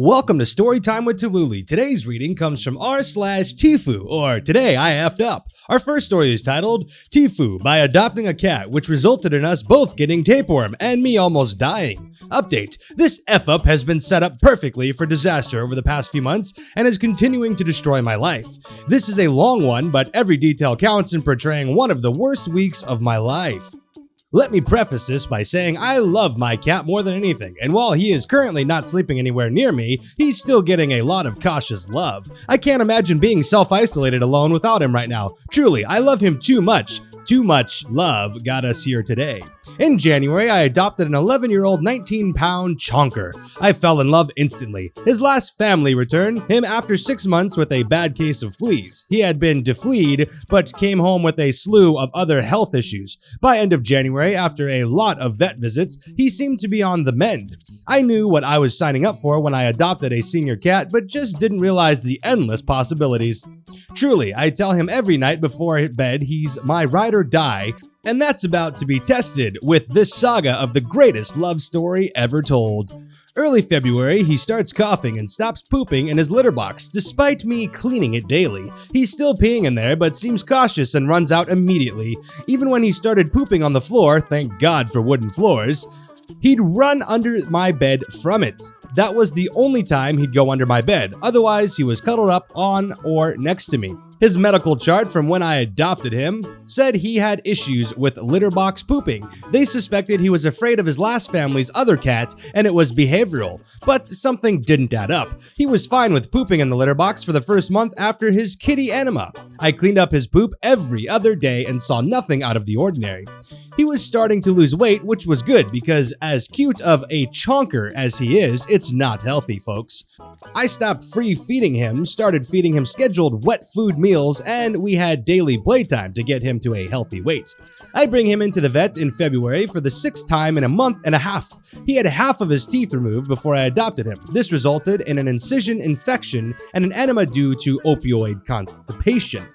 Welcome to Storytime with Tululi. Today's reading comes from r/TIFU, or Today I Effed Up. Our first story is titled TIFU by Adopting a Cat, which resulted in us both getting tapeworm and me almost dying. Update: this F-up has been set up perfectly for disaster over the past few months and is continuing to destroy my life. This is a long one, but every detail counts in portraying one of the worst weeks of my life. Let me preface this by saying I love my cat more than anything, and while he is currently not sleeping anywhere near me, he's still getting a lot of cautious love. I can't imagine being self-isolated alone without him right now. Truly, I love him too much. Too much love got us here today. In January, I adopted an 11-year-old 19-pound chonker. I fell in love instantly. His last family returned him after 6 months with a bad case of fleas. He had been defleed, but came home with a slew of other health issues. By end of January, after a lot of vet visits, he seemed to be on the mend. I knew what I was signing up for when I adopted a senior cat, but just didn't realize the endless possibilities. Truly, I tell him every night before bed he's my ride or die, and that's about to be tested with this saga of the greatest love story ever told. Early February, he starts coughing and stops pooping in his litter box, despite me cleaning it daily. He's still peeing in there, but seems cautious and runs out immediately. Even when he started pooping on the floor, thank God for wooden floors, he'd run under my bed from it. That was the only time he'd go under my bed, otherwise he was cuddled up on or next to me. His medical chart from when I adopted him said he had issues with litter box pooping. They suspected he was afraid of his last family's other cat and it was behavioral, but something didn't add up. He was fine with pooping in the litter box for the first month after his kitty enema. I cleaned up his poop every other day and saw nothing out of the ordinary. He was starting to lose weight, which was good because as cute of a chonker as he is, it's not healthy, folks. I stopped free feeding him, started feeding him scheduled wet food meals, and we had daily playtime to get him to a healthy weight. I bring him into the vet in February for the 6th time in a month and a half. He had half of his teeth removed before I adopted him. This resulted in an incision infection and an enema due to opioid constipation.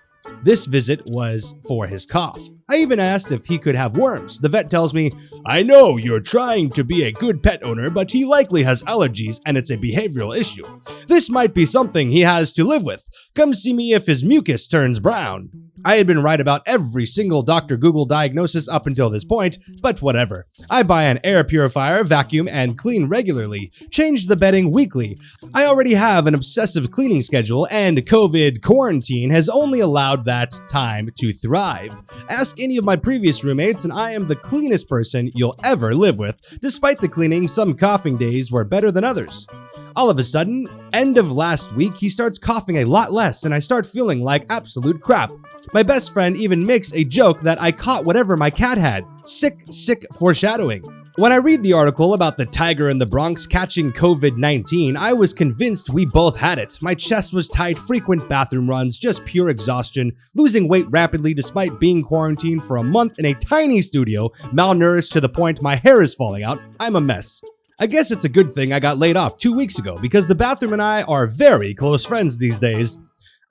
This visit was for his cough. I even asked if he could have worms. The vet tells me, "I know you're trying to be a good pet owner, but he likely has allergies and it's a behavioral issue. This might be something he has to live with. Come see me if his mucus turns brown." I had been right about every single Dr. Google diagnosis up until this point, but whatever. I buy an air purifier, vacuum, and clean regularly. Change the bedding weekly. I already have an obsessive cleaning schedule, and COVID quarantine has only allowed that time to thrive. Ask any of my previous roommates, and I am the cleanest person you'll ever live with. Despite the cleaning, some coughing days were better than others. All of a sudden, end of last week, he starts coughing a lot less, and I start feeling like absolute crap. My best friend even makes a joke that I caught whatever my cat had. Sick foreshadowing. When I read the article about the tiger in the Bronx catching COVID-19, I was convinced we both had it. My chest was tight, frequent bathroom runs, just pure exhaustion, losing weight rapidly despite being quarantined for a month in a tiny studio, malnourished to the point my hair is falling out. I'm a mess. I guess it's a good thing I got laid off 2 weeks ago because the bathroom and I are very close friends these days.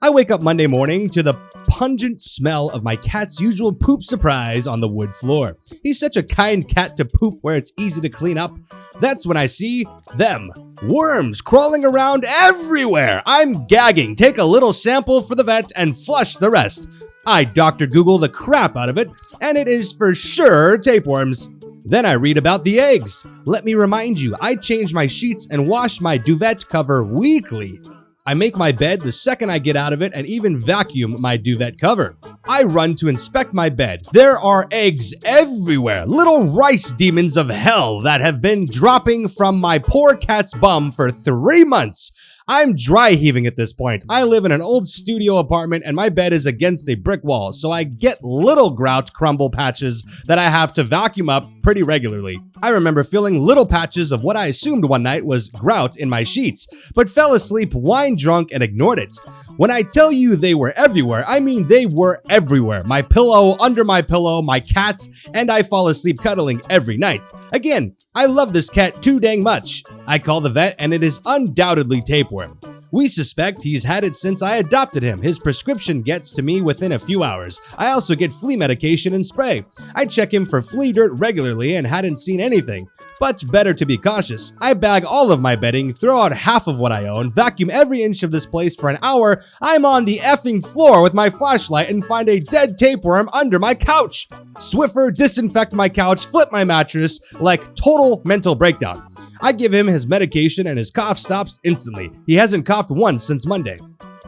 I wake up Monday morning to the pungent smell of my cat's usual poop surprise on the wood floor. He's such a kind cat to poop where it's easy to clean up. That's when I see them. Worms crawling around everywhere. I'm gagging. Take a little sample for the vet and flush the rest. I Dr. Google the crap out of it, and it is for sure tapeworms. Then I read about the eggs. Let me remind you, I change my sheets and wash my duvet cover weekly. I make my bed the second I get out of it and even vacuum my duvet cover. I run to inspect my bed. There are eggs everywhere, little rice demons of hell that have been dropping from my poor cat's bum for 3 months. I'm dry heaving at this point. I live in an old studio apartment and my bed is against a brick wall, so I get little grout crumble patches that I have to vacuum up pretty regularly. I remember feeling little patches of what I assumed one night was grout in my sheets, but fell asleep wine drunk and ignored it. When I tell you they were everywhere, I mean they were everywhere. My pillow, under my pillow, my cat, and I fall asleep cuddling every night. Again, I love this cat too dang much. I call the vet and it is undoubtedly tapeworm. We suspect he's had it since I adopted him. His prescription gets to me within a few hours. I also get flea medication and spray. I check him for flea dirt regularly and hadn't seen anything, but better to be cautious. I bag all of my bedding, throw out half of what I own, vacuum every inch of this place for an hour. I'm on the effing floor with my flashlight and find a dead tapeworm under my couch. Swiffer, disinfect my couch, flip my mattress, like total mental breakdown. I give him his medication and his cough stops instantly. He hasn't coughed once since Monday.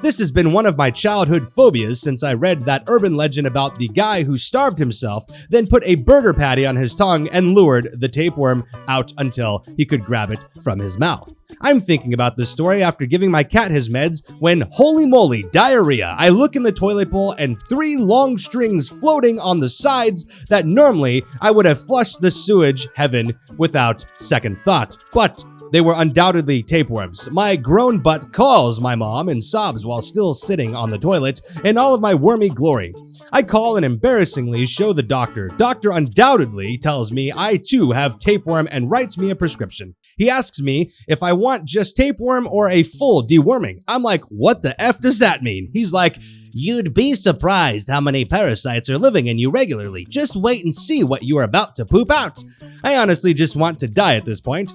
This has been one of my childhood phobias since I read that urban legend about the guy who starved himself, then put a burger patty on his tongue and lured the tapeworm out until he could grab it from his mouth. I'm thinking about this story after giving my cat his meds when, holy moly, diarrhea. I look in the toilet bowl and 3 long strings floating on the sides that normally I would have flushed the sewage heaven without second thought. But they were undoubtedly tapeworms. My grown butt calls my mom and sobs while still sitting on the toilet in all of my wormy glory. I call and embarrassingly show the doctor. Doctor undoubtedly tells me I too have tapeworm and writes me a prescription. He asks me if I want just tapeworm or a full deworming. I'm like, what the F does that mean? He's like, you'd be surprised how many parasites are living in you regularly. Just wait and see what you are about to poop out. I honestly just want to die at this point.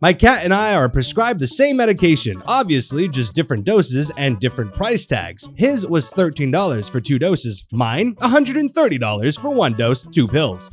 My cat and I are prescribed the same medication, obviously just different doses and different price tags. His was $13 for 2 doses, mine $130 for 1 dose, 2 pills.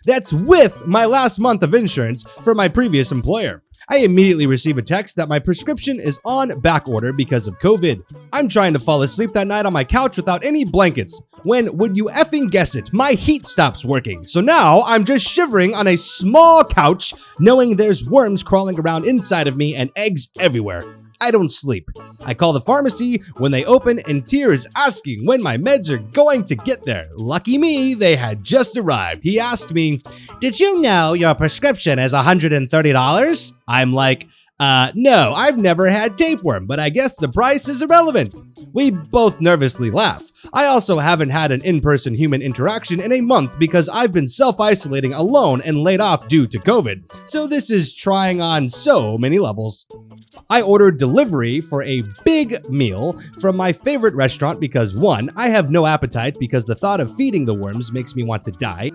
That's with my last month of insurance for my previous employer. I immediately receive a text that my prescription is on back order because of COVID. I'm trying to fall asleep that night on my couch without any blankets. When, would you effing guess it, my heat stops working. So now I'm just shivering on a small couch, knowing there's worms crawling around inside of me and eggs everywhere. I don't sleep. I call the pharmacy when they open in tears asking when my meds are going to get there. Lucky me, they had just arrived. He asked me, did you know your prescription is $130? I'm like, no, I've never had tapeworm, but I guess the price is irrelevant. We both nervously laugh. I also haven't had an in-person human interaction in a month because I've been self-isolating alone and laid off due to COVID. So this is trying on so many levels. I ordered delivery for a big meal from my favorite restaurant because 1, I have no appetite because the thought of feeding the worms makes me want to die.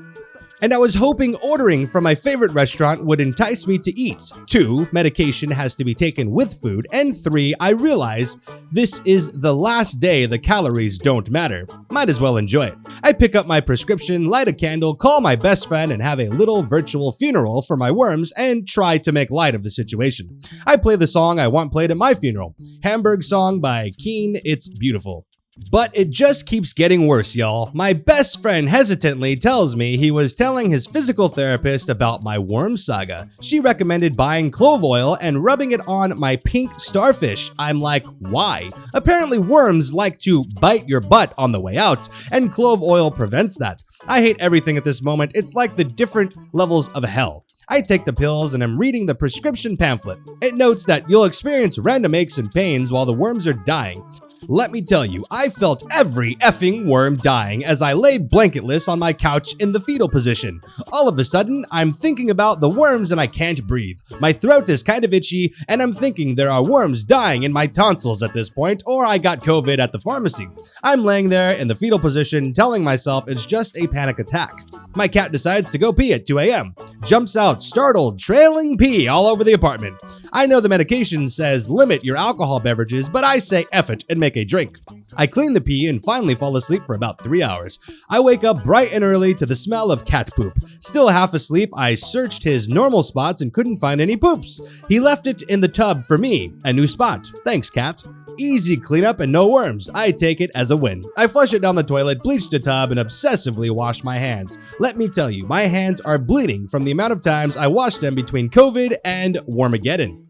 And I was hoping ordering from my favorite restaurant would entice me to eat. 2, medication has to be taken with food. And 3, I realize this is the last day the calories don't matter. Might as well enjoy it. I pick up my prescription, light a candle, call my best friend, and have a little virtual funeral for my worms and try to make light of the situation. I play the song I want played at my funeral. Hamburg Song by Keen, it's beautiful. But it just keeps getting worse, y'all. My best friend hesitantly tells me he was telling his physical therapist about my worm saga. She recommended buying clove oil and rubbing it on my pink starfish. I'm like, why? Apparently worms like to bite your butt on the way out, and clove oil prevents that. I hate everything at this moment. It's like the different levels of hell. I take the pills and am reading the prescription pamphlet. It notes that you'll experience random aches and pains while the worms are dying. Let me tell you, I felt every effing worm dying as I lay blanketless on my couch in the fetal position. All of a sudden, I'm thinking about the worms and I can't breathe. My throat is kind of itchy and I'm thinking there are worms dying in my tonsils at this point, or I got COVID at the pharmacy. I'm laying there in the fetal position telling myself it's just a panic attack. My cat decides to go pee at 2 a.m. Jumps out, startled, trailing pee all over the apartment. I know the medication says limit your alcohol beverages, but I say F it and make a drink. I clean the pee and finally fall asleep for about 3 hours. I wake up bright and early to the smell of cat poop. Still half asleep, I searched his normal spots and couldn't find any poops. He left it in the tub for me, a new spot. Thanks, cat. Easy cleanup and no worms. I take it as a win. I flush it down the toilet, bleach the tub, and obsessively wash my hands. Let me tell you, my hands are bleeding from the amount of times I washed them between COVID and Wormageddon.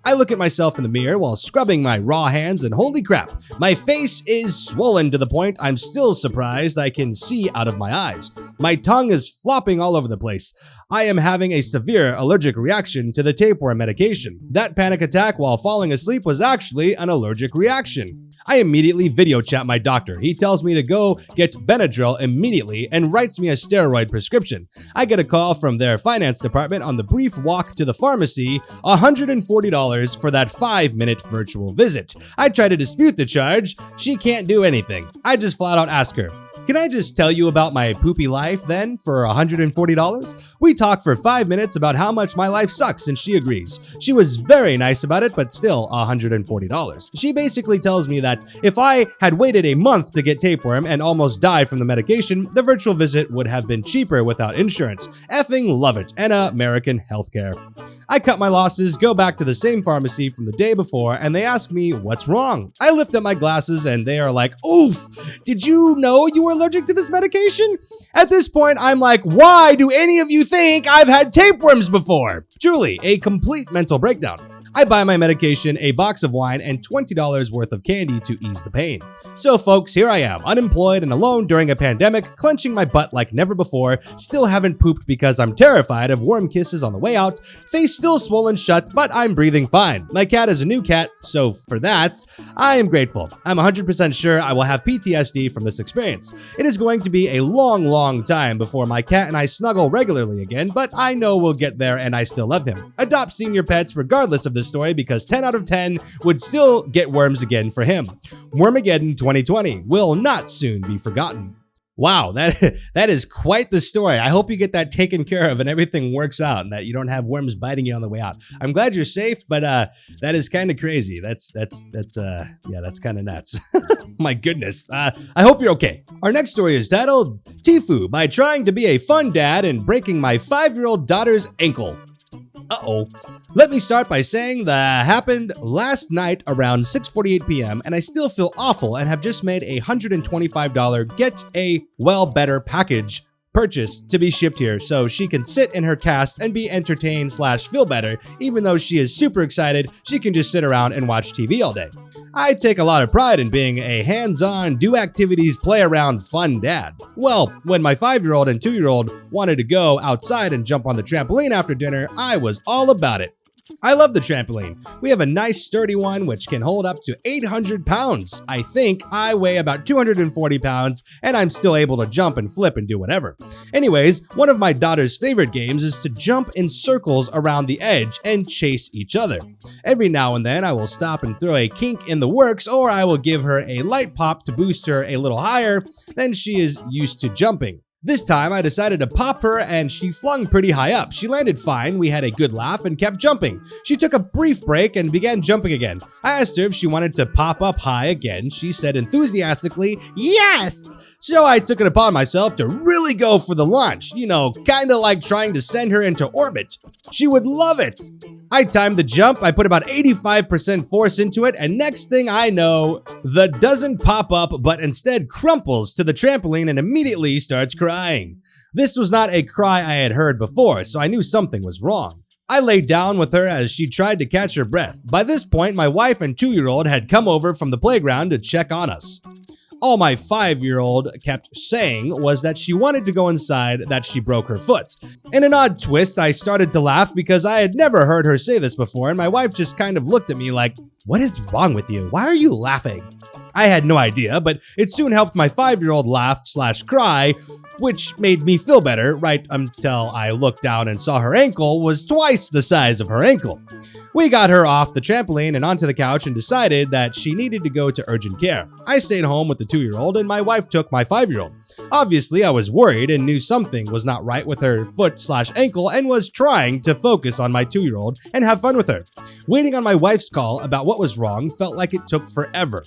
I look at myself in the mirror while scrubbing my raw hands and holy crap, my face is swollen to the point I'm still surprised I can see out of my eyes. My tongue is flopping all over the place. I am having a severe allergic reaction to the tapeworm medication. That panic attack while falling asleep was actually an allergic reaction. I immediately video chat my doctor. He tells me to go get Benadryl immediately and writes me a steroid prescription. I get a call from their finance department on the brief walk to the pharmacy, $140 for that 5-minute virtual visit. I try to dispute the charge. She can't do anything. I just flat out ask her, "Can I just tell you about my poopy life then for $140? We talk for 5 minutes about how much my life sucks and she agrees. She was very nice about it, but still $140. She basically tells me that if I had waited a month to get tapeworm and almost died from the medication, the virtual visit would have been cheaper without insurance. Effing love it, and American healthcare. I cut my losses, go back to the same pharmacy from the day before, and they ask me what's wrong. I lift up my glasses and they are like, "Oof, did you know you were allergic to this medication?" At this point, I'm like, why do any of you think I've had tapeworms before? Truly, a complete mental breakdown. I buy my medication, a box of wine, and $20 worth of candy to ease the pain. So folks, here I am, unemployed and alone during a pandemic, clenching my butt like never before, still haven't pooped because I'm terrified of worm kisses on the way out, face still swollen shut, but I'm breathing fine. My cat is a new cat, so for that, I am grateful. I'm 100% sure I will have PTSD from this experience. It is going to be a long time before my cat and I snuggle regularly again, but I know we'll get there and I still love him. Adopt senior pets regardless of this story because 10 out of 10 would still get worms again for him. Wormageddon 2020 will not soon be forgotten. Wow, that is quite the story. I hope you get that taken care of and everything works out and that you don't have worms biting you on the way out. I'm glad you're safe, but that is kind of crazy. That's kind of nuts. My goodness. I hope you're okay. Our next story is titled TIFU by trying to be a fun dad and breaking my 5-year-old daughter's ankle. Uh-oh. Let me start by saying that happened last night around 6:48 p.m. and I still feel awful and have just made a $125 get a well better package purchase to be shipped here so she can sit in her cast and be entertained / feel better. Even though she is super excited, she can just sit around and watch TV all day. I take a lot of pride in being a hands-on, do activities, play around, fun dad. Well, when my 5-year-old and 2-year-old wanted to go outside and jump on the trampoline after dinner, I was all about it. I love the trampoline. We have a nice sturdy one which can hold up to 800 pounds. I think I weigh about 240 pounds and I'm still able to jump and flip and do whatever. Anyways, one of my daughter's favorite games is to jump in circles around the edge and chase each other. Every now and then I will stop and throw a kink in the works, or I will give her a light pop to boost her a little higher than she is used to jumping. This time, I decided to pop her and she flung pretty high up. She landed fine, we had a good laugh and kept jumping. She took a brief break and began jumping again. I asked her if she wanted to pop up high again. She said enthusiastically, yes! So I took it upon myself to really go for the launch. You know, kinda like trying to send her into orbit. She would love it. I timed the jump, I put about 85% force into it, and next thing I know, the doesn't pop up but instead crumples to the trampoline and immediately starts crying. This was not a cry I had heard before, so I knew something was wrong. I laid down with her as she tried to catch her breath. By this point, my wife and 2-year-old had come over from the playground to check on us. All my 5-year-old kept saying was that she wanted to go inside, that she broke her foot. In an odd twist, I started to laugh because I had never heard her say this before, and my wife just kind of looked at me like, "What is wrong with you? Why are you laughing?" I had no idea, but it soon helped my 5-year-old laugh / cry, which made me feel better right until I looked down and saw her ankle was twice the size of her ankle. We got her off the trampoline and onto the couch and decided that she needed to go to urgent care. I stayed home with the 2-year-old and my wife took my 5-year-old. Obviously, I was worried and knew something was not right with her foot / ankle and was trying to focus on my 2-year-old and have fun with her. Waiting on my wife's call about what was wrong felt like it took forever.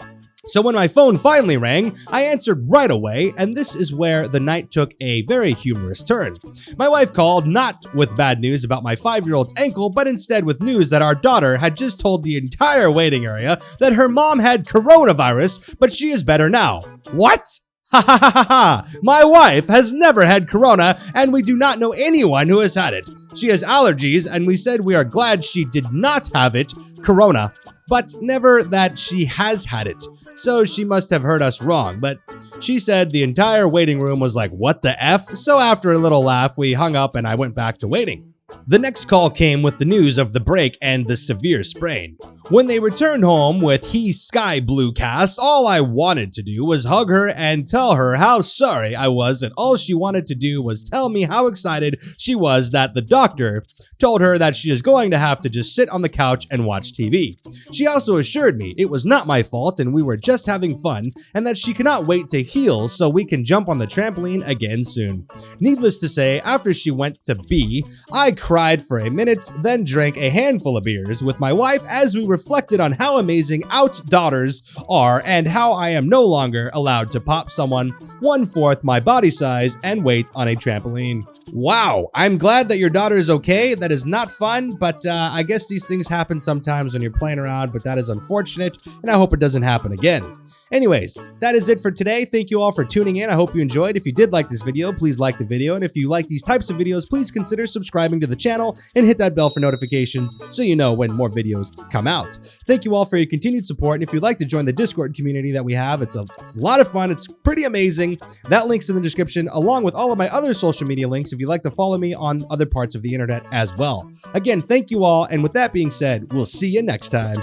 So when my phone finally rang, I answered right away, and this is where the night took a very humorous turn. My wife called not with bad news about my 5-year-old's ankle, but instead with news that our daughter had just told the entire waiting area that her mom had coronavirus, but she is better now. What? Ha ha ha ha ha! My wife has never had corona, and we do not know anyone who has had it. She has allergies, and we said we are glad she did not have it, corona, but never that she has had it. So she must have heard us wrong, but she said the entire waiting room was like, what the F? So after a little laugh, we hung up and I went back to waiting. The next call came with the news of the break and the severe sprain. When they returned home with He's Sky Blue cast, all I wanted to do was hug her and tell her how sorry I was, and all she wanted to do was tell me how excited she was that the doctor told her that she is going to have to just sit on the couch and watch TV. She also assured me it was not my fault and we were just having fun, and that she cannot wait to heal so we can jump on the trampoline again soon. Needless to say, after she went to B, I cried for a minute, then drank a handful of beers with my wife as we reflected on how amazing out daughters are and how I am no longer allowed to pop someone 1/4 my body size and wait on a trampoline. Wow, I'm glad that your daughter is okay. That is not fun, but I guess these things happen sometimes when you're playing around, but that is unfortunate, and I hope it doesn't happen again. Anyways, that is it for today. Thank you all for tuning in. I hope you enjoyed. If you did like this video, please like the video. And if you like these types of videos, please consider subscribing to the channel and hit that bell for notifications so you know when more videos come out. Thank you all for your continued support. And if you'd like to join the Discord community that we have, it's a lot of fun. It's pretty amazing. That link's in the description, along with all of my other social media links if you'd like to follow me on other parts of the internet as well. Again, thank you all. And with that being said, we'll see you next time.